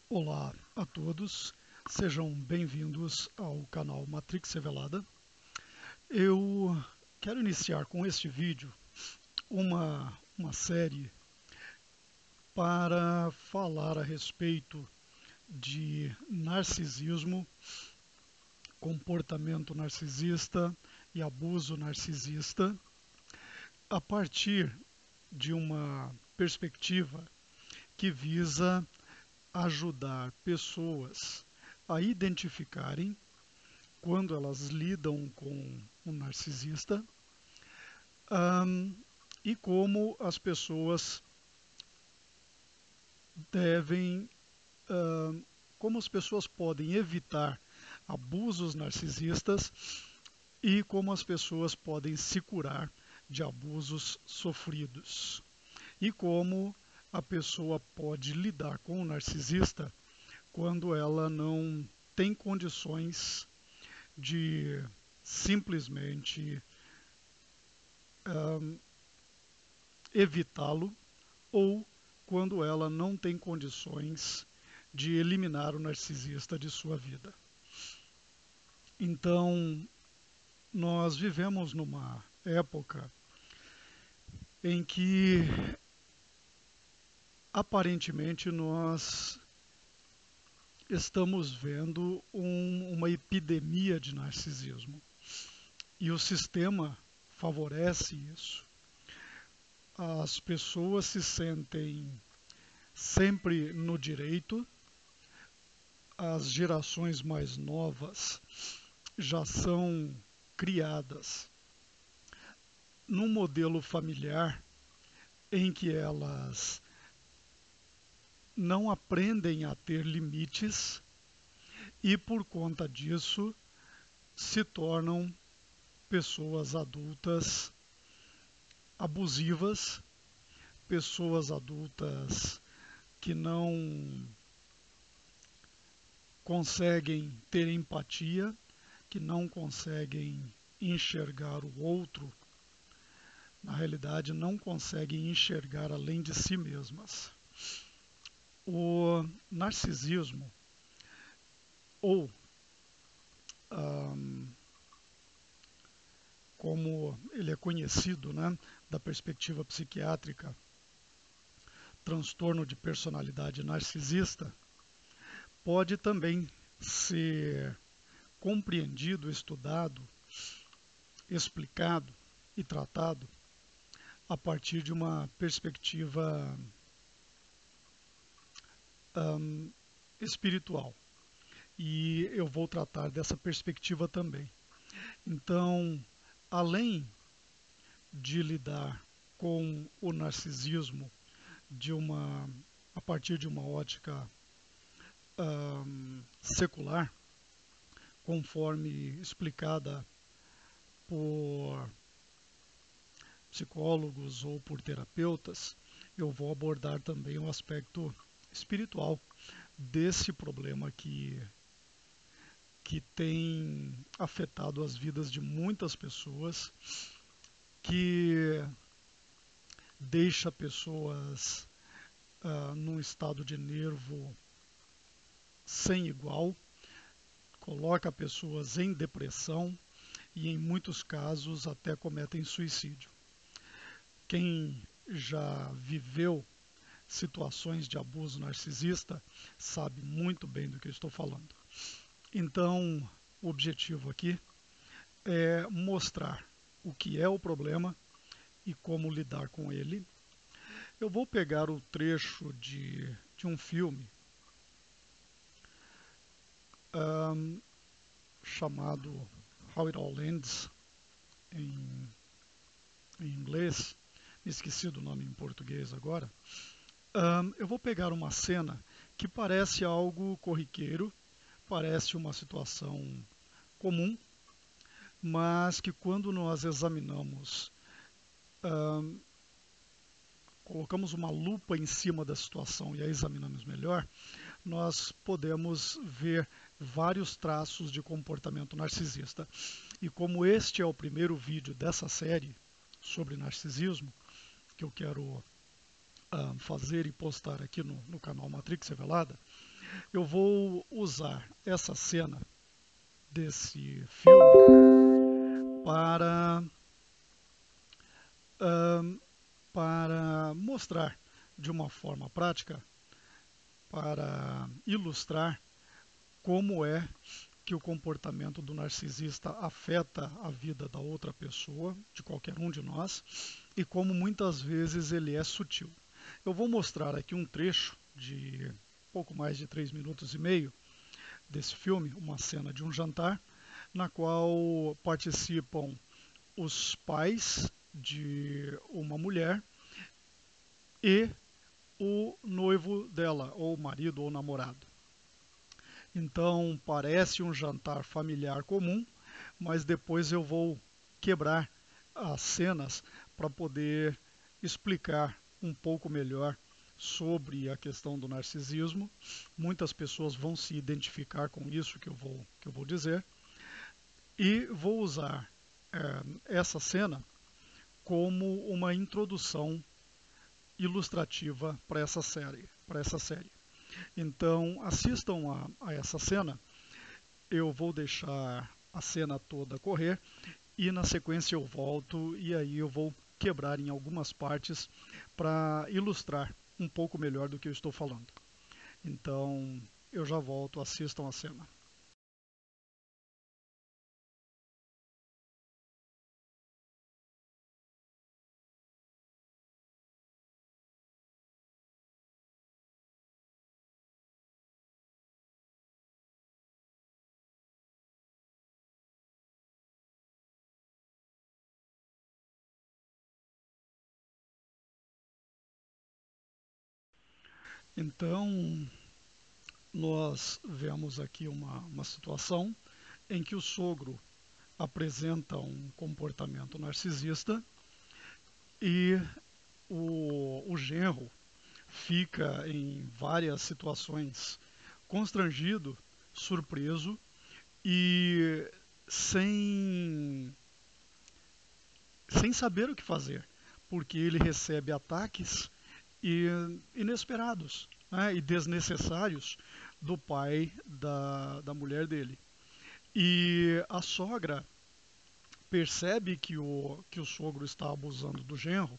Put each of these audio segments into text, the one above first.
Olá a todos, sejam bem-vindos ao canal Matrix Revelada. Eu quero iniciar com este vídeo uma série para falar a respeito de narcisismo, comportamento narcisista e abuso narcisista, a partir de uma perspectiva que visa ajudar pessoas a identificarem quando elas lidam com um narcisista, um, e como as pessoas devem, como as pessoas podem evitar abusos narcisistas e como as pessoas podem se curar de abusos sofridos e como a pessoa pode lidar com o narcisista quando ela não tem condições de simplesmente evitá-lo ou quando ela não tem condições de eliminar o narcisista de sua vida. Então, nós vivemos numa época em que aparentemente nós estamos vendo uma epidemia de narcisismo e o sistema favorece isso. As pessoas se sentem sempre no direito, as gerações mais novas já são criadas num modelo familiar em que elas não aprendem a ter limites e, por conta disso, se tornam pessoas adultas abusivas, pessoas adultas que não conseguem ter empatia, que não conseguem enxergar o outro, na realidade não conseguem enxergar além de si mesmas. O narcisismo, ou como ele é conhecido, né, da perspectiva psiquiátrica, transtorno de personalidade narcisista, pode também ser compreendido, estudado, explicado e tratado a partir de uma perspectiva espiritual. E eu vou tratar dessa perspectiva também. Então, além de lidar com o narcisismo a partir de uma ótica secular, conforme explicada por psicólogos ou por terapeutas, eu vou abordar também o aspecto espiritual desse problema que tem afetado as vidas de muitas pessoas, que deixa pessoas num estado de nervo sem igual, coloca pessoas em depressão e, em muitos casos, até cometem suicídio. Quem já viveu situações de abuso narcisista sabe muito bem do que eu estou falando. Então, o objetivo aqui é mostrar o que é o problema e como lidar com ele. Eu vou pegar o trecho de um filme chamado How It All Ends, em inglês, me esqueci do nome em português agora. Eu vou pegar uma cena que parece algo corriqueiro, parece uma situação comum, mas que quando nós examinamos, colocamos uma lupa em cima da situação e a examinamos melhor, nós podemos ver vários traços de comportamento narcisista. E como este é o primeiro vídeo dessa série sobre narcisismo, que eu quero fazer e postar aqui no canal Matrix Revelada, Eu vou usar essa cena desse filme para, para mostrar de uma forma prática, para ilustrar como é que o comportamento do narcisista afeta a vida da outra pessoa, de qualquer um de nós, e como muitas vezes ele é sutil. Eu vou mostrar aqui um trecho de pouco mais de 3 minutos e meio desse filme, uma cena de um jantar, na qual participam os pais de uma mulher e o noivo dela, ou marido ou namorado. Então parece um jantar familiar comum, mas depois eu vou quebrar as cenas para poder explicar um pouco melhor sobre a questão do narcisismo. Muitas pessoas vão se identificar com isso que eu vou dizer. E vou usar essa cena como uma introdução ilustrativa para essa série. Então, assistam a essa cena. Eu vou deixar a cena toda correr e na sequência eu volto e aí eu vou quebrar em algumas partes para ilustrar um pouco melhor do que eu estou falando. Então, eu já volto, assistam a cena. Então, nós vemos aqui uma situação em que o sogro apresenta um comportamento narcisista e o genro fica em várias situações constrangido, surpreso e sem, sem saber o que fazer, porque ele recebe ataques inesperados, né, e desnecessários do pai da mulher dele. E a sogra percebe que o sogro está abusando do genro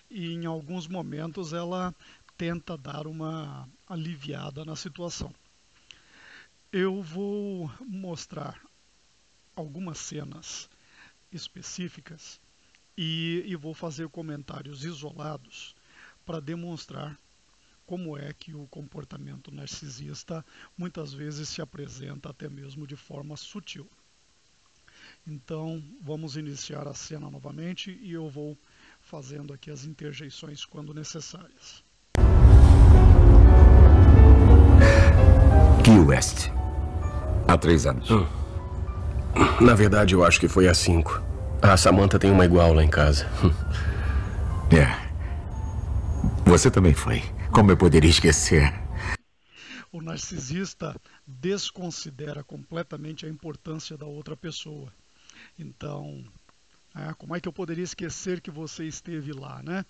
e em alguns momentos ela tenta dar uma aliviada na situação. Eu vou mostrar algumas cenas específicas e vou fazer comentários isolados para demonstrar como é que o comportamento narcisista muitas vezes se apresenta até mesmo de forma sutil. Então, vamos iniciar a cena novamente e eu vou fazendo aqui as interjeições quando necessárias. Key West. Há 3 anos. Na verdade, eu acho que foi há 5. A Samantha tem uma igual lá em casa. É. Você também foi. Como eu poderia esquecer? O narcisista desconsidera completamente a importância da outra pessoa. Então, como é que eu poderia esquecer que você esteve lá, né?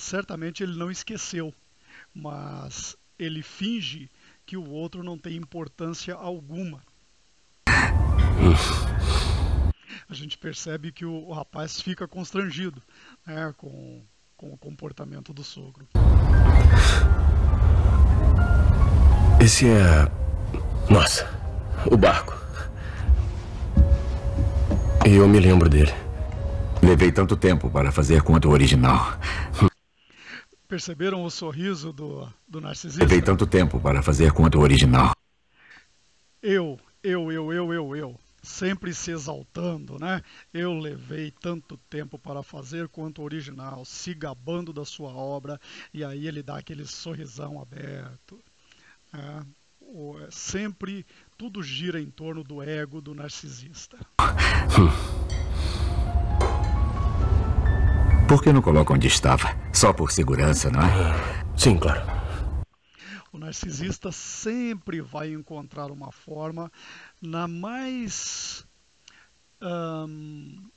Certamente ele não esqueceu, mas ele finge que o outro não tem importância alguma. A gente percebe que o rapaz fica constrangido, né, com o comportamento do sogro. Esse é... Nossa, o barco. Eu me lembro dele. Levei tanto tempo para fazer quanto o original. Perceberam o sorriso do narcisista? Levei tanto tempo para fazer quanto o original. Eu. Sempre se exaltando, né? Eu levei tanto tempo para fazer quanto o original, se gabando da sua obra, e aí ele dá aquele sorrisão aberto. Sempre tudo gira em torno do ego do narcisista. Por que não coloca onde estava? Só por segurança, não é? Sim, claro. O narcisista sempre vai encontrar uma forma, na mais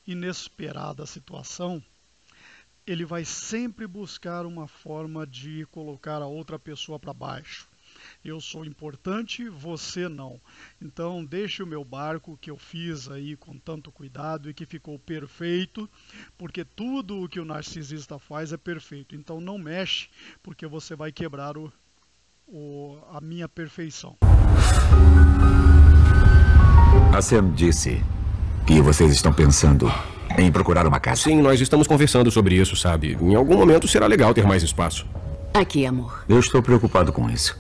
inesperada situação, ele vai sempre buscar uma forma de colocar a outra pessoa para baixo. Eu sou importante, você não. Então deixe o meu barco que eu fiz aí com tanto cuidado e que ficou perfeito, porque tudo o que o narcisista faz é perfeito. Então não mexe, porque você vai quebrar a minha perfeição. A Sam disse que vocês estão pensando em procurar uma casa. Sim, nós estamos conversando sobre isso, sabe? Em algum momento será legal ter mais espaço. Aqui, amor. Eu estou preocupado com isso.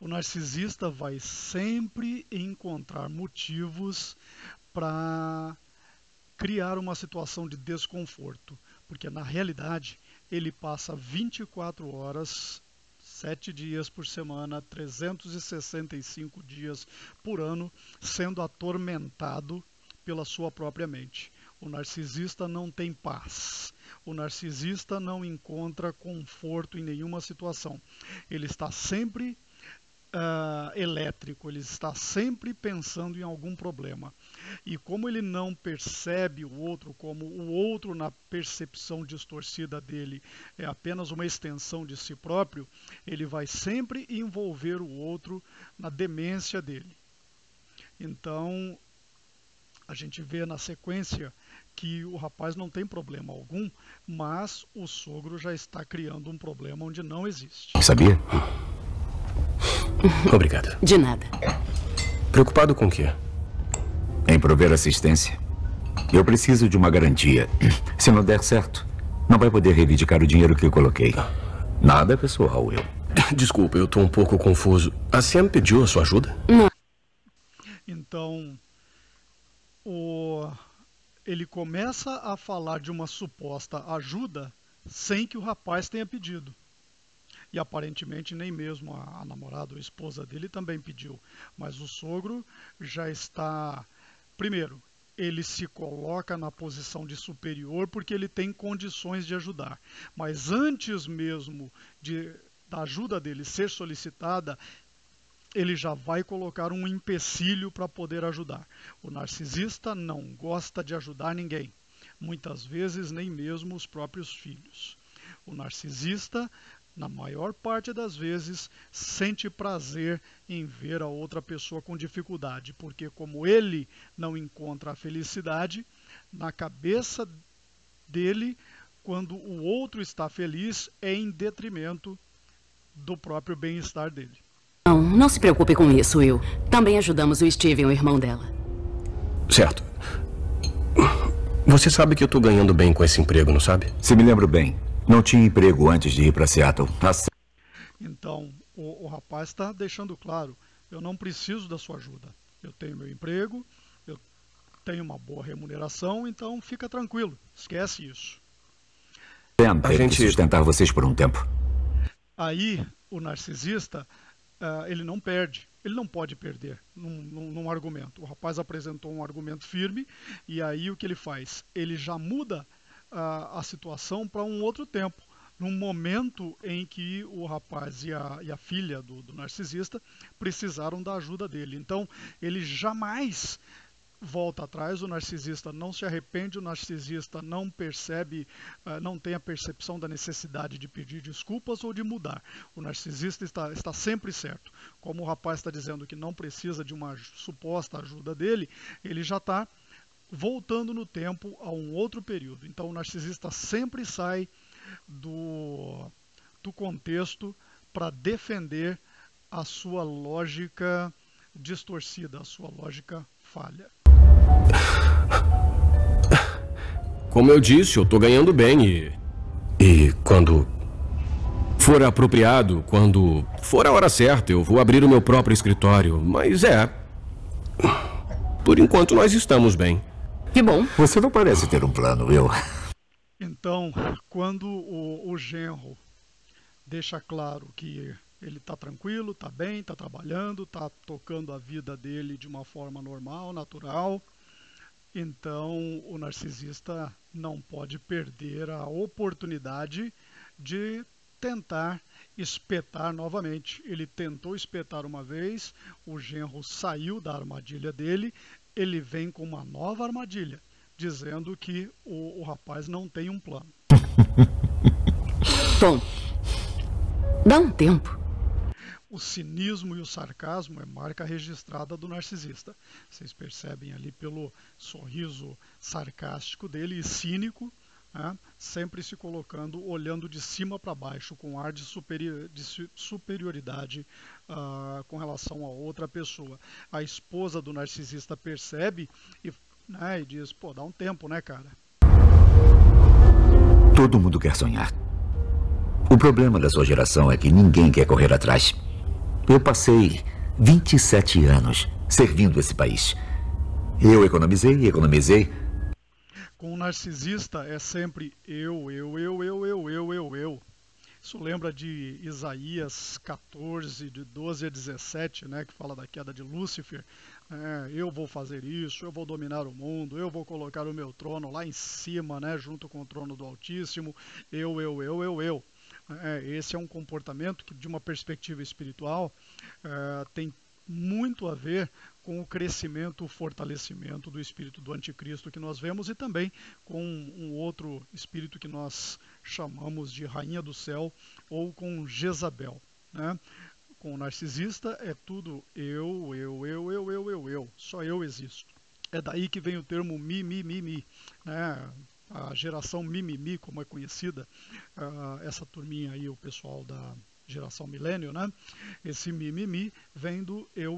O narcisista vai sempre encontrar motivos para criar uma situação de desconforto, porque na realidade ele passa 24 horas, 7 dias por semana, 365 dias por ano, sendo atormentado pela sua própria mente. O narcisista não tem paz. O narcisista não encontra conforto em nenhuma situação. Ele está sempre elétrico, ele está sempre pensando em algum problema. E como ele não percebe o outro, como o outro na percepção distorcida dele é apenas uma extensão de si próprio, ele vai sempre envolver o outro na demência dele. Então, a gente vê na sequência que o rapaz não tem problema algum, mas o sogro já está criando um problema onde não existe. Sabia? Obrigado. De nada. Preocupado com o quê? Em prover assistência. Eu preciso de uma garantia. Se não der certo, não vai poder reivindicar o dinheiro que eu coloquei. Nada pessoal, Will. Desculpa, eu estou um pouco confuso. A Sam pediu a sua ajuda? Não. Então, ele começa a falar de uma suposta ajuda sem que o rapaz tenha pedido. E aparentemente nem mesmo a namorada ou a esposa dele também pediu. Mas o sogro já está... Primeiro, ele se coloca na posição de superior porque ele tem condições de ajudar. Mas antes mesmo da ajuda dele ser solicitada, ele já vai colocar um empecilho para poder ajudar. O narcisista não gosta de ajudar ninguém. Muitas vezes nem mesmo os próprios filhos. O narcisista, na maior parte das vezes, sente prazer em ver a outra pessoa com dificuldade, porque como ele não encontra a felicidade, na cabeça dele, quando o outro está feliz, é em detrimento do próprio bem-estar dele. Não se preocupe com isso, Will. Também ajudamos o Steven, o irmão dela. Certo. Você sabe que eu estou ganhando bem com esse emprego, não sabe? Se me lembro bem, não tinha emprego antes de ir para Seattle. Então, o rapaz está deixando claro, eu não preciso da sua ajuda. Eu tenho meu emprego, eu tenho uma boa remuneração, então fica tranquilo, esquece isso. Sam teve que sustentar vocês por um tempo. Aí, o narcisista, ele não perde, ele não pode perder num argumento. O rapaz apresentou um argumento firme, e aí o que ele faz? Ele já muda a situação para um outro tempo, num momento em que o rapaz e a filha do narcisista precisaram da ajuda dele. Então, ele jamais volta atrás, o narcisista não se arrepende, o narcisista não percebe, não tem a percepção da necessidade de pedir desculpas ou de mudar. O narcisista está sempre certo. Como o rapaz está dizendo que não precisa de uma suposta ajuda dele, ele já está voltando no tempo a um outro período. Então o narcisista sempre sai do contexto para defender a sua lógica distorcida, a sua lógica falha. Como eu disse, eu tô ganhando bem e quando for apropriado, quando for a hora certa, eu vou abrir o meu próprio escritório. Mas por enquanto nós estamos bem. Que bom. Você não parece ter um plano, Will. Então, quando o genro deixa claro que ele está tranquilo, está bem, está trabalhando, está tocando a vida dele de uma forma normal, natural, então o narcisista não pode perder a oportunidade de tentar espetar novamente. Ele tentou espetar uma vez, o genro saiu da armadilha dele, ele vem com uma nova armadilha, dizendo que o rapaz não tem um plano. Tom, dá um tempo. O cinismo e o sarcasmo é marca registrada do narcisista. Vocês percebem ali pelo sorriso sarcástico dele e cínico, né? Sempre se colocando, olhando de cima para baixo, com ar de superioridade com relação a outra pessoa. A esposa do narcisista percebe e diz, pô, dá um tempo, né, cara? Todo mundo quer sonhar. O problema da sua geração é que ninguém quer correr atrás. Eu passei 27 anos servindo esse país. Eu economizei. Com o narcisista é sempre eu. Isso lembra de Isaías 14, de 12 a 17, né, que fala da queda de Lúcifer. Eu vou fazer isso, eu vou dominar o mundo, eu vou colocar o meu trono lá em cima, né, junto com o trono do Altíssimo. Eu. Esse é um comportamento que, de uma perspectiva espiritual, tem muito a ver com o crescimento, o fortalecimento do espírito do anticristo que nós vemos e também com um outro espírito que nós chamamos de rainha do céu ou com Jezabel, né? Com o narcisista é tudo eu, só eu existo. É daí que vem o termo mi, né? A geração mimimi, como é conhecida, essa turminha aí, o pessoal da geração milênio, né? Esse mimimi vem do eu,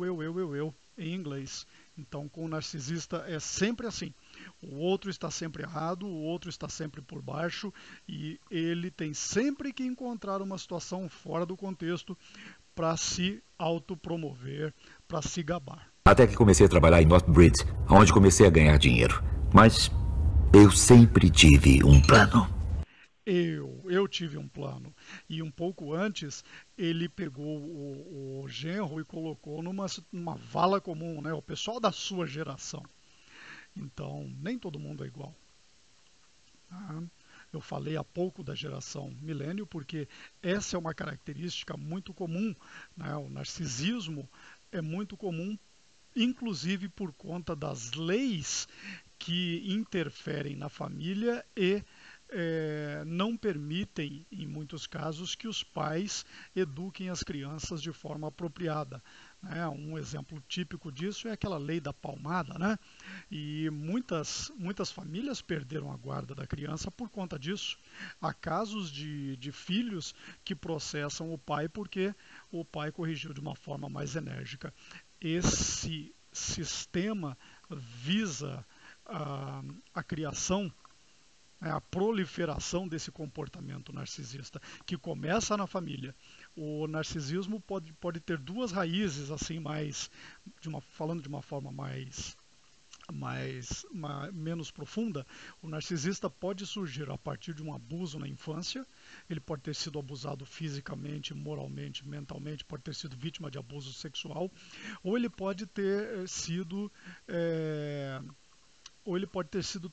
em inglês. Então, com o narcisista é sempre assim. O outro está sempre errado, o outro está sempre por baixo e ele tem sempre que encontrar uma situação fora do contexto para se autopromover, para se gabar. Até que comecei a trabalhar em Northbridge, onde comecei a ganhar dinheiro. Mas eu sempre tive um plano. Eu tive um plano. E um pouco antes, ele pegou o genro e colocou numa vala comum, né? O pessoal da sua geração. Então, nem todo mundo é igual. Eu falei há pouco da geração milênio, porque essa é uma característica muito comum, né? O narcisismo é muito comum, inclusive por conta das leis que interferem na família e não permitem, em muitos casos, que os pais eduquem as crianças de forma apropriada. Um exemplo típico disso é aquela lei da palmada, né? E muitas famílias perderam a guarda da criança por conta disso. Há casos de filhos que processam o pai porque o pai corrigiu de uma forma mais enérgica. Esse sistema visa a criação, a proliferação desse comportamento narcisista, que começa na família. O narcisismo pode ter duas raízes, assim, falando de uma forma menos profunda. O narcisista pode surgir a partir de um abuso na infância. Ele pode ter sido abusado fisicamente, moralmente, mentalmente, pode ter sido vítima de abuso sexual, ou ele pode ter sido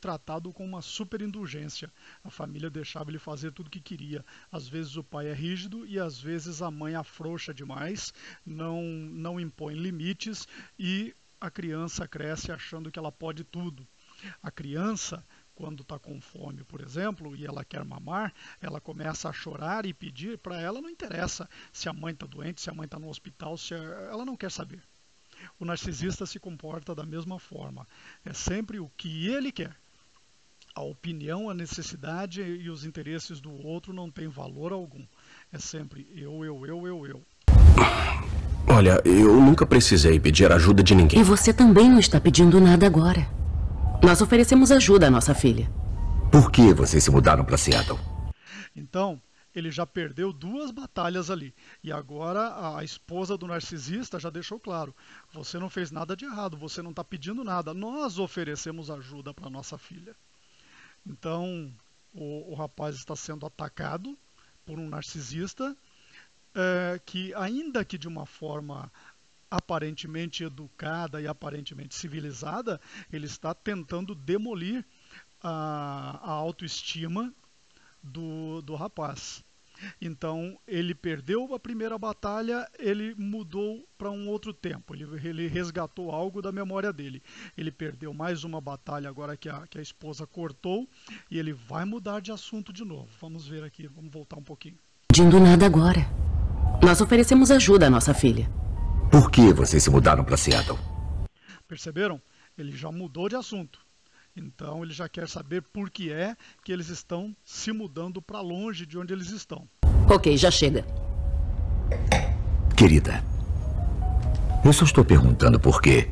tratado com uma superindulgência. A família deixava ele fazer tudo o que queria. Às vezes o pai é rígido e às vezes a mãe afrouxa demais, não impõe limites e a criança cresce achando que ela pode tudo. A criança, quando está com fome, por exemplo, e ela quer mamar, ela começa a chorar e pedir. Para ela não interessa se a mãe está doente, se a mãe está no hospital, ela não quer saber. O narcisista se comporta da mesma forma. É sempre o que ele quer. A opinião, a necessidade e os interesses do outro não têm valor algum. É sempre eu. Olha, eu nunca precisei pedir ajuda de ninguém. E você também não está pedindo nada agora. Nós oferecemos ajuda à nossa filha. Por que vocês se mudaram para Seattle? Então, ele já perdeu 2 batalhas ali. E agora a esposa do narcisista já deixou claro. Você não fez nada de errado, você não está pedindo nada. Nós oferecemos ajuda para nossa filha. Então, o rapaz está sendo atacado por um narcisista que, ainda que de uma forma aparentemente educada e aparentemente civilizada, ele está tentando demolir a autoestima do rapaz. Então, ele perdeu a primeira batalha, ele mudou para um outro tempo, ele resgatou algo da memória dele. Ele perdeu mais uma batalha agora que a esposa cortou e ele vai mudar de assunto de novo. Vamos ver aqui, vamos voltar um pouquinho. Pedindo nada agora. Nós oferecemos ajuda à nossa filha. Por que vocês se mudaram para Seattle? Perceberam? Ele já mudou de assunto. Então ele já quer saber por que é que eles estão se mudando para longe de onde eles estão. Ok, já chega. Querida, eu só estou perguntando por quê.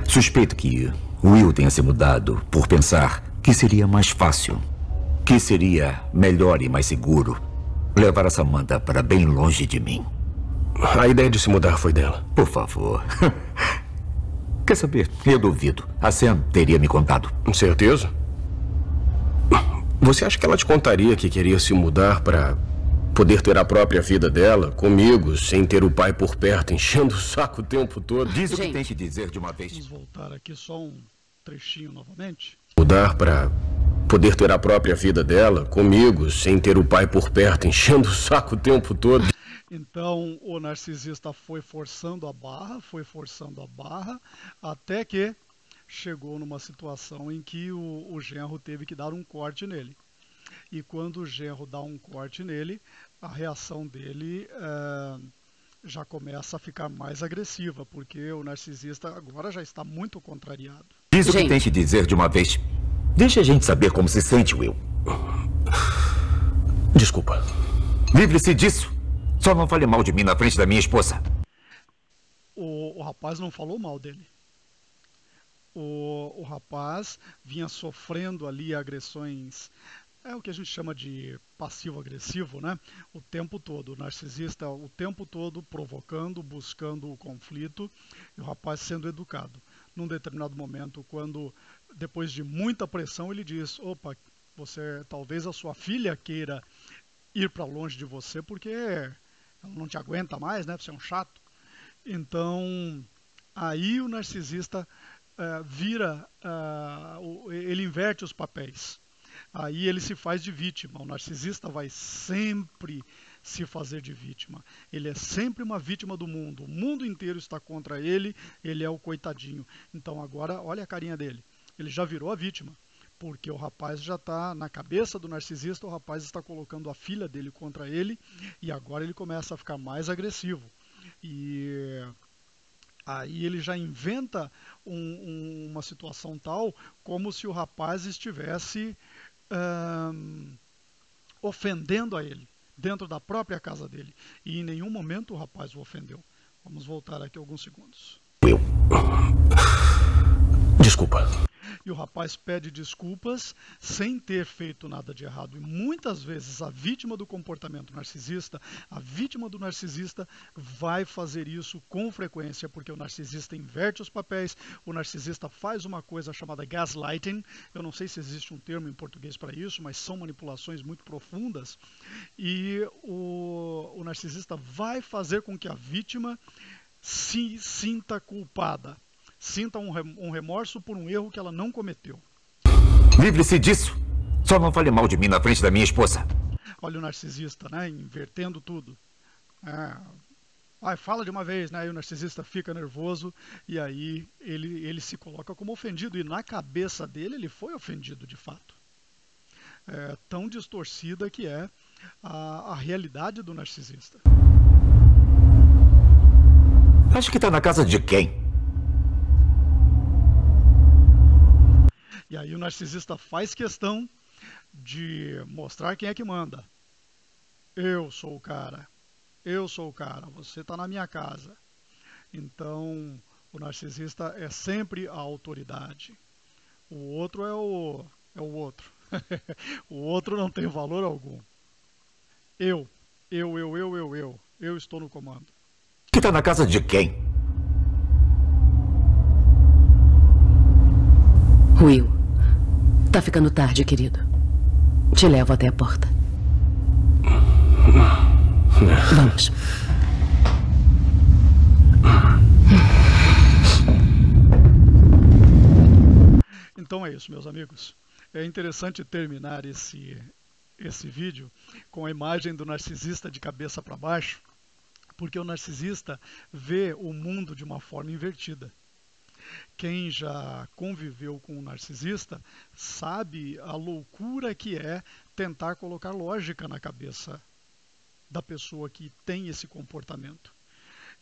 Suspeito que Will tenha se mudado por pensar que seria mais fácil, que seria melhor e mais seguro levar a Samantha para bem longe de mim. A ideia de se mudar foi dela. Por favor. Quer saber? Eu duvido. A Sam teria me contado. Certeza? Você acha que ela te contaria que queria se mudar para poder ter a própria vida dela, comigo, sem ter o pai por perto, enchendo o saco o tempo todo? Diz o que tem que dizer de uma vez. Vamos voltar aqui só um trechinho novamente. Mudar para poder ter a própria vida dela, comigo, sem ter o pai por perto, enchendo o saco o tempo todo. Então o narcisista foi forçando a barra, até que chegou numa situação em que o genro teve que dar um corte nele. E quando o genro dá um corte nele, a reação dele já começa a ficar mais agressiva, porque o narcisista agora já está muito contrariado. Diz o que tem que dizer de uma vez. Deixa a gente saber como se sente, Will. Desculpa. Livre-se disso. Só não fale mal de mim na frente da minha esposa. O rapaz não falou mal dele. O rapaz vinha sofrendo ali agressões, é o que a gente chama de passivo-agressivo, né? O tempo todo. O narcisista o tempo todo provocando, buscando o conflito, e o rapaz sendo educado. Num determinado momento, quando depois de muita pressão, ele diz: opa, talvez a sua filha queira ir para longe de você porque ela não te aguenta mais, né? Você é um chato. Então, aí o narcisista ele inverte os papéis. Aí ele se faz de vítima. O narcisista vai sempre se fazer de vítima. Ele é sempre uma vítima do mundo. O mundo inteiro está contra ele, ele é o coitadinho. Então agora, olha a carinha dele. Ele já virou a vítima. Porque o rapaz já está na cabeça do narcisista, o rapaz está colocando a filha dele contra ele, e agora ele começa a ficar mais agressivo. E aí ele já inventa uma situação tal como se o rapaz estivesse ofendendo a ele, dentro da própria casa dele. E em nenhum momento o rapaz o ofendeu. Vamos voltar aqui alguns segundos. Desculpa. E o rapaz pede desculpas sem ter feito nada de errado. E muitas vezes a vítima do comportamento narcisista, a vítima do narcisista vai fazer isso com frequência, porque o narcisista inverte os papéis, o narcisista faz uma coisa chamada gaslighting. Eu não sei se existe um termo em português para isso, mas são manipulações muito profundas. E o narcisista vai fazer com que a vítima se sinta culpada. Sinta um remorso por um erro que ela não cometeu. Livre-se disso. Só não fale mal de mim na frente da minha esposa. Olha o narcisista, né? Invertendo tudo. Fala de uma vez, né? Aí o narcisista fica nervoso e aí ele se coloca como ofendido. E na cabeça dele ele foi ofendido de fato. Tão distorcida que é a realidade do narcisista. Acho que está na casa de quem? E aí o narcisista faz questão de mostrar quem é que manda. Eu sou o cara. Eu sou o cara. Você está na minha casa. Então, o narcisista é sempre a autoridade. O outro é o outro. O outro não tem valor algum. Eu estou no comando. Que está na casa de quem? Will, tá ficando tarde, querido. Te levo até a porta. Vamos. Então é isso, meus amigos. É interessante terminar esse vídeo com a imagem do narcisista de cabeça para baixo, porque o narcisista vê o mundo de uma forma invertida. Quem já conviveu com um narcisista sabe a loucura que é tentar colocar lógica na cabeça da pessoa que tem esse comportamento.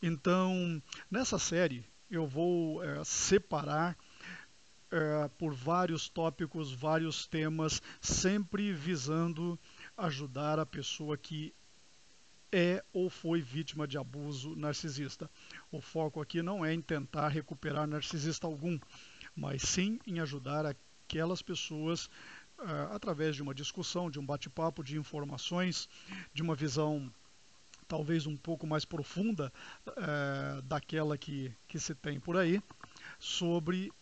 Então, nessa série, eu vou separar por vários tópicos, vários temas, sempre visando ajudar a pessoa que é ou foi vítima de abuso narcisista. O foco aqui não é em tentar recuperar narcisista algum, mas sim em ajudar aquelas pessoas através de uma discussão, de um bate-papo, de informações, de uma visão talvez um pouco mais profunda daquela que se tem por aí, sobre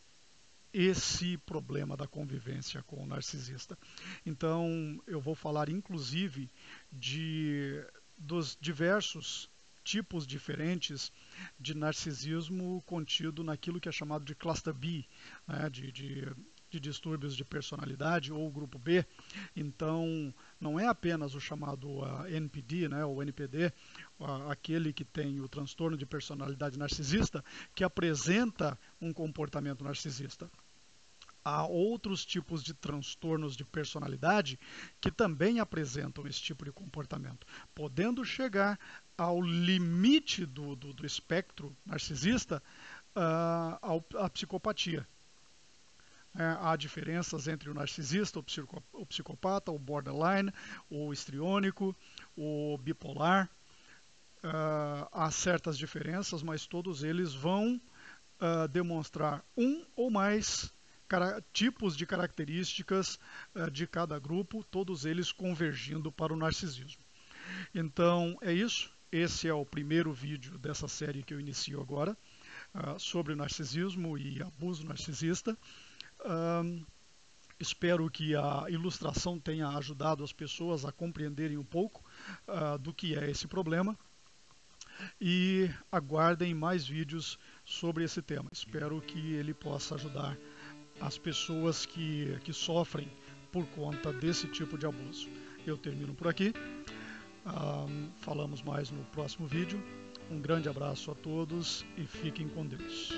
esse problema da convivência com o narcisista. Então, eu vou falar inclusive dos diversos tipos diferentes de narcisismo contido naquilo que é chamado de cluster B, né, de distúrbios de personalidade ou grupo B. Então, não é apenas o chamado NPD, né, ou NPD, aquele que tem o transtorno de personalidade narcisista, que apresenta um comportamento narcisista. Há outros tipos de transtornos de personalidade que também apresentam esse tipo de comportamento, podendo chegar ao limite do espectro narcisista, à psicopatia. Há diferenças entre o narcisista, o psicopata, o borderline, o histriônico, o bipolar. Há certas diferenças, mas todos eles vão demonstrar um ou mais tipos de características de cada grupo, todos eles convergindo para o narcisismo. Então é isso, esse é o primeiro vídeo dessa série que eu inicio agora, sobre narcisismo e abuso narcisista. Espero que a ilustração tenha ajudado as pessoas a compreenderem um pouco do que é esse problema, e aguardem mais vídeos sobre esse tema. Espero que ele possa ajudar as pessoas que sofrem por conta desse tipo de abuso. Eu termino por aqui. Falamos mais no próximo vídeo. Um grande abraço a todos e fiquem com Deus.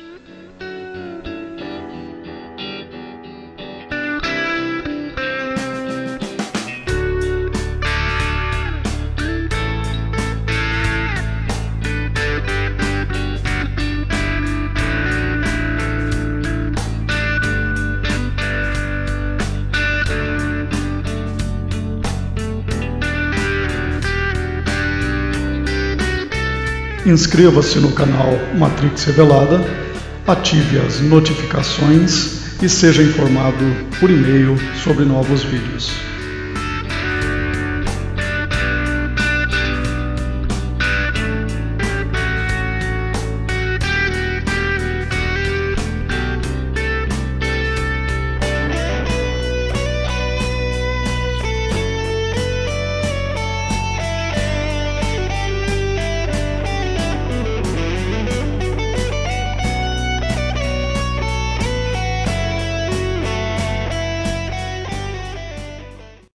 Inscreva-se no canal Matrix Revelada, ative as notificações e seja informado por e-mail sobre novos vídeos.